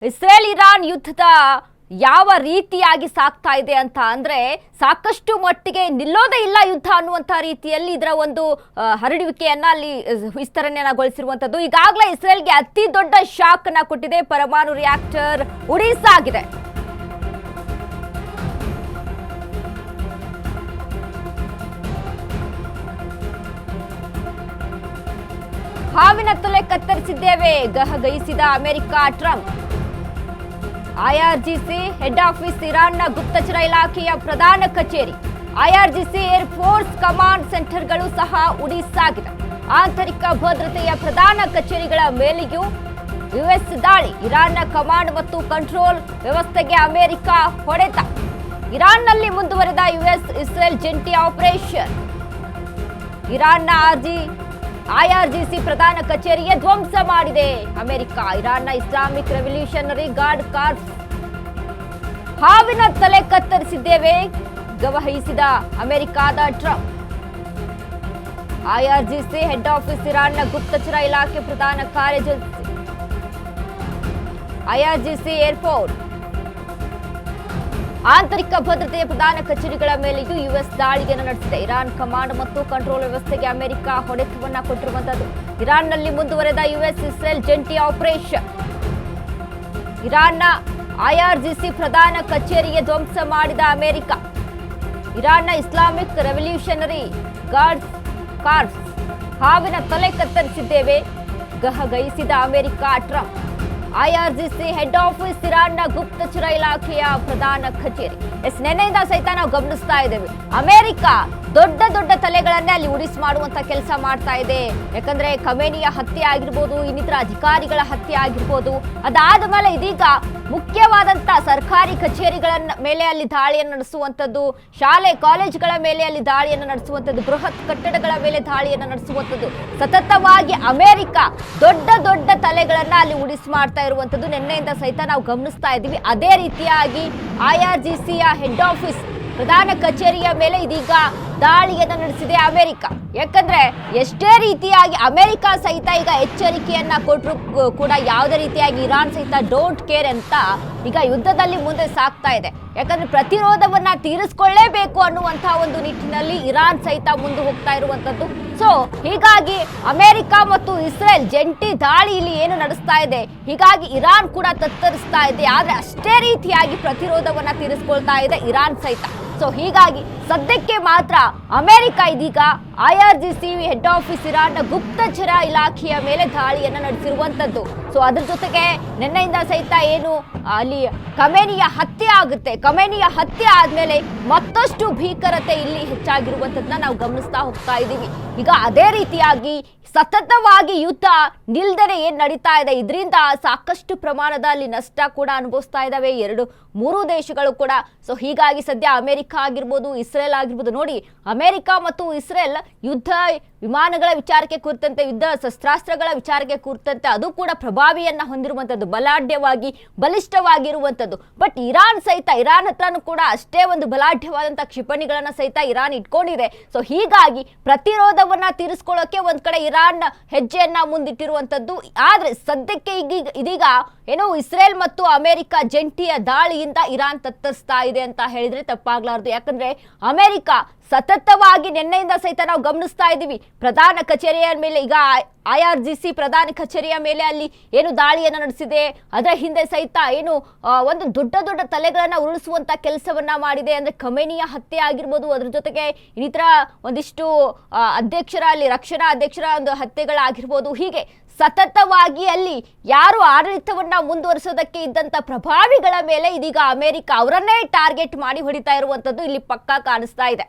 Israel Iran ಯುದ್ಧದ ಯಾವ ರೀತಿಯಾಗಿ ಸಾಗ್ತಾ ಇದೆ ಅಂತ ಅಂದ್ರೆ ಸಾಕಷ್ಟು ಮಟ್ಟಿಗೆ ನಿಲ್ಲೋದೇ ಇಲ್ಲ ಯುದ್ಧ ಅನ್ನುವಂತ ರೀತಿಯಲ್ಲಿ ಇದರ ಒಂದು ಹರಡುವಿಕೆಯನ್ನ ಅಲ್ಲಿ ವಿಸ್ತರಣೆಗೊಳಿಸಿರುವಂತದ್ದು. ಈಗಾಗಲೇ ಇಸ್ರೇಲ್ಗೆ ಅತಿ ದೊಡ್ಡ ಶಾಕ್ ಅನ್ನ ಕೊಟ್ಟಿದೆ ಪರಮಾಣು ರಿಯಾಕ್ಟರ್ ಉಡಿಸಾಗಿದೆ. ಹಾವಿನ ತಲೆ ಕತ್ತರಿಸಿದ್ದೇವೆ ಗಹಗಹಿಸಿದ America Trump. IRGC head office ಇರಾನ್ನ ಗುಪ್ತಚರ ಇಲಾಖೆಯ ಪ್ರಧಾನ ಕಚೇರಿ, ಐಆರ್ಜಿಸಿ ಏರ್ ಫೋರ್ಸ್ ಕಮಾಂಡ್ ಸೆಂಟರ್ಗಳು ಸಹ ಉಡಿಸಾಗಿದೆ. ಆಂತರಿಕ ಭದ್ರತೆಯ ಪ್ರಧಾನ ಕಚೇರಿಗಳ ಮೇಲೆಯೂ ಯುಎಸ್ ದಾಳಿ. ಇರಾನ್ನ ಕಮಾಂಡ್ ಮತ್ತು ಕಂಟ್ರೋಲ್ ವ್ಯವಸ್ಥೆಗೆ ಅಮೆರಿಕ ಹೊಡೆತ. ಇರಾನ್ನಲ್ಲಿ ಮುಂದುವರೆದ ಯುಎಸ್ ಇಸ್ರೇಲ್ ಜಂಟಿ ಆಪರೇಷನ್. ಇರಾನ್ನ ಐಆರ್ಜಿಸಿ ಪ್ರಧಾನ ಕಚೇರಿಗೆ ಧ್ವಂಸ ಮಾಡಿದೆ ಅಮೆರಿಕ. ಇರಾನ್ನ ಇಸ್ಲಾಮಿಕ್ ರೆವಲ್ಯೂಷನರಿ ಗಾರ್ಡ್ ಕಾರ್ಪ್ಸ್ ಹಾವಿನ ತಲೆ ಕತ್ತರಿಸಿದ್ದೇವೆ ಗವಹಿಸಿದ ಅಮೆರಿಕದ ಟ್ರಂಪ್. ಐಆರ್ಜಿಸಿ ಹೆಡ್ ಆಫೀಸ್ ಇರಾನ್ನ ಗುಪ್ತಚರ ಇಲಾಖೆ ಪ್ರಧಾನ ಕಾರ್ಯದರ್ಶಿ, ಐಆರ್ಜಿಸಿ ಏರ್ಪೋರ್ಟ್ ಆಂತರಿಕ ಭದ್ರತೆಯ ಪ್ರಧಾನ ಕಚೇರಿಗಳ ಮೇಲೆಯೂ ಯುಎಸ್ ದಾಳಿಯನ್ನು ನಡೆಸಿದೆ. ಇರಾನ್ ಕಮಾಂಡ್ ಮತ್ತು ಕಂಟ್ರೋಲ್ ವ್ಯವಸ್ಥೆಗೆ ಅಮೆರಿಕ ಹೊಡೆತವನ್ನ ಕೊಟ್ಟಿರುವಂತದ್ದು. ಇರಾನ್ನಲ್ಲಿ ಮುಂದುವರೆದ ಯುಎಸ್ ಇಸ್ರೇಲ್ ಜಂಟಿ ಆಪರೇಷನ್. ಇರಾನ್ನ ಐಆರ್ಜಿಸಿ ಪ್ರಧಾನ ಕಚೇರಿಗೆ ಧ್ವಂಸ ಮಾಡಿದ ಅಮೆರಿಕ. ಇರಾನ್ನ ಇಸ್ಲಾಮಿಕ್ ರೆವಲ್ಯೂಷನರಿ ಗಾರ್ಡ್ ಕಾರ್ಪ್ಸ್ ಹಾವಿನ ತಲೆ ಕತ್ತರಿಸಿದ್ದೇವೆ ಗಹಗಹಿಸಿದ America Trump. IRGC head office ಇರಾನ್ನ ಗುಪ್ತಚರ ಇಲಾಖೆಯ ಪ್ರಧಾನ ಕಚೇರಿ. ನೆನ್ನೆಯಿಂದ ಸಹಿತ ನಾವು ಗಮನಿಸ್ತಾ ಇದ್ದೇವೆ, ಅಮೆರಿಕ ದೊಡ್ಡ ದೊಡ್ಡ ತಲೆಗಳನ್ನೇ ಅಲ್ಲಿ ಉಡಿಸ್ ಮಾಡುವಂತ ಕೆಲಸ ಮಾಡ್ತಾ ಇದೆ. ಯಾಕಂದ್ರೆ ಖಮೇನಿಯ ಹತ್ಯೆ ಆಗಿರ್ಬೋದು, ಇನ್ನಿತರ ಅಧಿಕಾರಿಗಳ ಹತ್ಯೆ ಆಗಿರ್ಬೋದು, ಅದಾದ ಮೇಲೆ ಇದೀಗ ಮುಖ್ಯವಾದಂತ ಸರ್ಕಾರಿ ಕಚೇರಿಗಳ ಮೇಲೆ ಅಲ್ಲಿ ದಾಳಿಯನ್ನು ನಡೆಸುವಂಥದ್ದು, ಶಾಲೆ ಕಾಲೇಜುಗಳ ಮೇಲೆ ಅಲ್ಲಿ ದಾಳಿಯನ್ನು ನಡೆಸುವಂಥದ್ದು, ಬೃಹತ್ ಕಟ್ಟಡಗಳ ಮೇಲೆ ದಾಳಿಯನ್ನು ನಡೆಸುವಂಥದ್ದು. ಸತತವಾಗಿ ಅಮೆರಿಕ ದೊಡ್ಡ ದೊಡ್ಡ ತಲೆಗಳನ್ನ ಅಲ್ಲಿ ಉಡಿಸ್ ಮಾಡ್ತಾ ಇರುವಂಥದ್ದು ನಿನ್ನೆಯಿಂದ ಸಹಿತ ನಾವು ಗಮನಿಸ್ತಾ ಇದ್ದೀವಿ. ಅದೇ ರೀತಿಯಾಗಿ ಐಆರ್ಜಿಸಿಯ ಹೆಡ್ ಆಫೀಸ್ ಪ್ರಧಾನ ಕಚೇರಿಯ ಮೇಲೆ ಇದೀಗ ದಾಳಿಯನ್ನು ನಡೆಸಿದೆ ಅಮೆರಿಕ. ಯಾಕಂದ್ರೆ ಎಷ್ಟೇ ರೀತಿಯಾಗಿ ಅಮೆರಿಕ ಸಹಿತ ಈಗ ಎಚ್ಚರಿಕೆಯನ್ನ ಕೊಟ್ಟರು ಕೂಡ ಯಾವುದೇ ರೀತಿಯಾಗಿ ಇರಾನ್ ಸಹಿತ ಡೋಂಟ್ ಕೇರ್ ಅಂತ ಈಗ ಯುದ್ಧದಲ್ಲಿ ಮುಂದೆ ಸಾಗ್ತಾ ಇದೆ. ಯಾಕಂದ್ರೆ ಪ್ರತಿರೋಧವನ್ನ ತೀರಿಸಿಕೊಳ್ಳೇಬೇಕು ಅನ್ನುವಂತಹ ಒಂದು ನಿಟ್ಟಿನಲ್ಲಿ ಇರಾನ್ ಸಹಿತ ಮುಂದೆ ಹೋಗ್ತಾ ಇರುವಂತದ್ದು. ಸೊ ಹೀಗಾಗಿ ಅಮೆರಿಕ ಮತ್ತು ಇಸ್ರೇಲ್ ಜಂಟಿ ದಾಳಿ ಇಲ್ಲಿ ಏನು ನಡೆಸ್ತಾ ಇದೆ, ಹೀಗಾಗಿ ಇರಾನ್ ಕೂಡ ತತ್ತರಿಸ್ತಾ ಇದೆ. ಆದ್ರೆ ಅಷ್ಟೇ ರೀತಿಯಾಗಿ ಪ್ರತಿರೋಧವನ್ನ ತೀರಿಸಿಕೊಳ್ತಾ ಇದೆ ಇರಾನ್ ಸಹಿತ. ಸೊ ಹೀಗಾಗಿ ಸದ್ಯಕ್ಕೆ ಮಾತ್ರ ಅಮೆರಿಕ ಇದೀಗ ಐಆರ್ಜಿಸಿ ಹೆಡ್ ಆಫೀಸ್ ಇರಾನ್ನ ಗುಪ್ತಚರ ಇಲಾಖೆಯ ಮೇಲೆ ದಾಳಿಯನ್ನು ನಡೆಸಿರುವಂತದ್ದು. ಸೊ ಅದ್ರ ಜೊತೆಗೆ ನಿನ್ನೆಯಿಂದ ಸಹಿತ ಏನು ಅಲ್ಲಿ ಖಮೇನಿಯ ಹತ್ಯೆ ಆಗುತ್ತೆ, ಖಮೇನಿಯ ಹತ್ಯೆ ಆದ್ಮೇಲೆ ಮತ್ತಷ್ಟು ಭೀಕರತೆ ಇಲ್ಲಿ ಹೆಚ್ಚಾಗಿರುವಂತದನ್ನ ನಾವು ಗಮನಿಸ್ತಾ ಹೋಗ್ತಾ ಇದ್ದೀವಿ. ಈಗ ಅದೇ ರೀತಿಯಾಗಿ ಸತತವಾಗಿ ಯುದ್ಧ ನಿಲ್ದನೆ ಏನ್ ನಡೀತಾ ಇದೆ, ಇದರಿಂದ ಸಾಕಷ್ಟು ಪ್ರಮಾಣದ ಅಲ್ಲಿ ನಷ್ಟ ಕೂಡ ಅನುಭವಿಸ್ತಾ ಇದ್ದಾವೆ ಮೂರು ದೇಶಗಳು ಕೂಡ. ಸೊ ಹೀಗಾಗಿ ಸದ್ಯ ಅಮೆರಿಕ ಆಗಿರ್ಬೋದು, ಇಸ್ರೇಲ್ ಆಗಿರ್ಬೋದು, ನೋಡಿ ಅಮೆರಿಕ ಮತ್ತು ಇಸ್ರೇಲ್ ಯುದ್ಧ ವಿಮಾನಗಳ ವಿಚಾರಕ್ಕೆ ಕುರಿತಂತೆ, ಯುದ್ಧ ಶಸ್ತ್ರಾಸ್ತ್ರಗಳ ವಿಚಾರಕ್ಕೆ ಕುರಿತಂತೆ ಅದು ಕೂಡ ಪ್ರಭಾವಿಯನ್ನ ಹೊಂದಿರುವಂತದ್ದು, ಬಲಾಢ್ಯವಾಗಿ ಬಲಿಷ್ಠವಾಗಿರುವಂತದ್ದು. ಬಟ್ ಇರಾನ್ ಹತ್ರನೂ ಕೂಡ ಅಷ್ಟೇ ಒಂದು ಬಲಾಢ್ಯವಾದಂತಹ ಕ್ಷಿಪಣಿಗಳನ್ನ ಸಹಿತ ಇರಾನ್ ಇಟ್ಕೊಂಡಿದೆ. ಸೊ ಹೀಗಾಗಿ ಪ್ರತಿರೋಧವನ್ನ ತೀರಿಸ್ಕೊಳ್ಳೋಕೆ ಒಂದ್ ಕಡೆ ಇರಾನ್ ಹೆಜ್ಜೆಯನ್ನ ಮುಂದಿಟ್ಟಿರುವಂತದ್ದು. ಆದ್ರೆ ಸದ್ಯಕ್ಕೆ ಇದೀಗ ಏನೋ ಇಸ್ರೇಲ್ ಮತ್ತು ಅಮೆರಿಕ ಜಂಟಿಯ ದಾಳಿಯಿಂದ ಇರಾನ್ ತತ್ತರಿಸ್ತಾ ಇದೆ ಅಂತ ಹೇಳಿದ್ರೆ ತಪ್ಪಾಗ್ಲಾರ್ದು. ಯಾಕಂದ್ರೆ ಅಮೆರಿಕ ಸತತವಾಗಿ ನಿನ್ನೆಯಿಂದ ಸಹಿತ ನಾವು ಗಮನಿಸ್ತಾ ಇದ್ದೀವಿ, ಪ್ರಧಾನ ಕಚೇರಿಯ ಮೇಲೆ ಈಗ ಐಆರ್ಜಿಸಿ ಪ್ರಧಾನ ಕಚೇರಿಯ ಮೇಲೆ ಅಲ್ಲಿ ಏನು ದಾಳಿಯನ್ನು ನಡೆಸಿದೆ, ಅದರ ಹಿಂದೆ ಸಹಿತ ಏನು ಒಂದು ದೊಡ್ಡ ದೊಡ್ಡ ತಲೆಗಳನ್ನ ಉರುಳಿಸುವಂತ ಕೆಲಸವನ್ನ ಮಾಡಿದೆ. ಅಂದ್ರೆ ಖಮೇನಿಯ ಹತ್ಯೆ ಆಗಿರ್ಬೋದು, ಅದ್ರ ಜೊತೆಗೆ ಇನ್ನಿತರ ಒಂದಿಷ್ಟು ಅಧ್ಯಕ್ಷರ ಅಲ್ಲಿ ರಕ್ಷಣಾ ಅಧ್ಯಕ್ಷರ ಒಂದು ಹತ್ಯೆಗಳಾಗಿರ್ಬೋದು. ಹೀಗೆ ಸತತವಾಗಿ ಅಲ್ಲಿ ಯಾರು ಆಡಳಿತವನ್ನ ಮುಂದುವರಿಸೋದಕ್ಕೆ ಇದ್ದಂತ ಪ್ರಭಾವಿಗಳ ಮೇಲೆ ಇದೀಗ ಅಮೆರಿಕ ಅವರನ್ನೇ ಟಾರ್ಗೆಟ್ ಮಾಡಿ ಹೊಡಿತಾ ಇರುವಂತದ್ದು ಇಲ್ಲಿ ಪಕ್ಕಾ ಕಾಣಿಸ್ತಾ ಇದೆ.